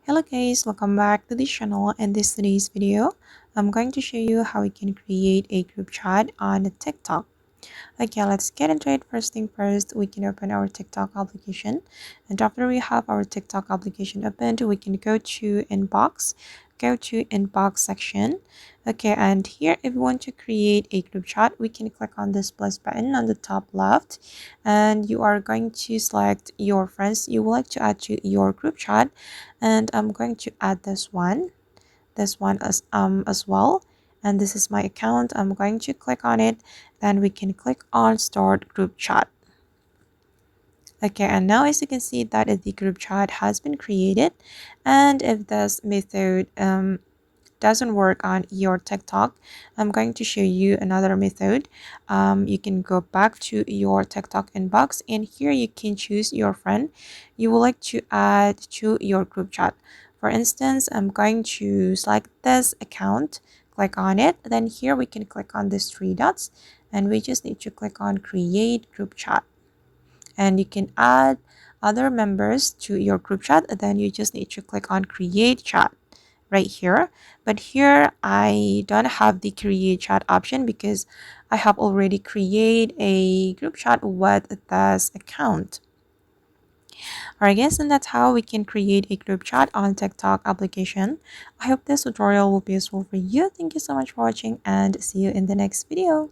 Hello guys, welcome back to the channel. In today's video, I'm going to show you how we can create a group chat on TikTok. Okay, let's get into it. First thing first, we can open our TikTok application. And after we have our TikTok application opened, we can go to inbox, go to inbox section. Okay, and here if we want to create a group chat, we can click on this plus button on the top left, and you are going to select your friends you would like to add to your group chat. And I'm going to add this one as well, and this is my account. I'm going to click on it, then we can click on start group chat. Okay, and now as you can see that the group chat has been created. And if this method doesn't work on your TikTok, I'm going to show you another method. You can go back to your TikTok inbox, and here you can choose your friend you would like to add to your group chat. For instance, I'm going to select this account, click on it, then here we can click on these three dots, and we just need to click on create group chat, and you can add other members to your group chat. Then you just need to click on create chat right here. But here I don't have the create chat option because I have already created a group chat with this account. Alright guys, and that's how we can create a group chat on TikTok application. I hope this tutorial will be useful for you. Thank you so much for watching, and see you in the next video.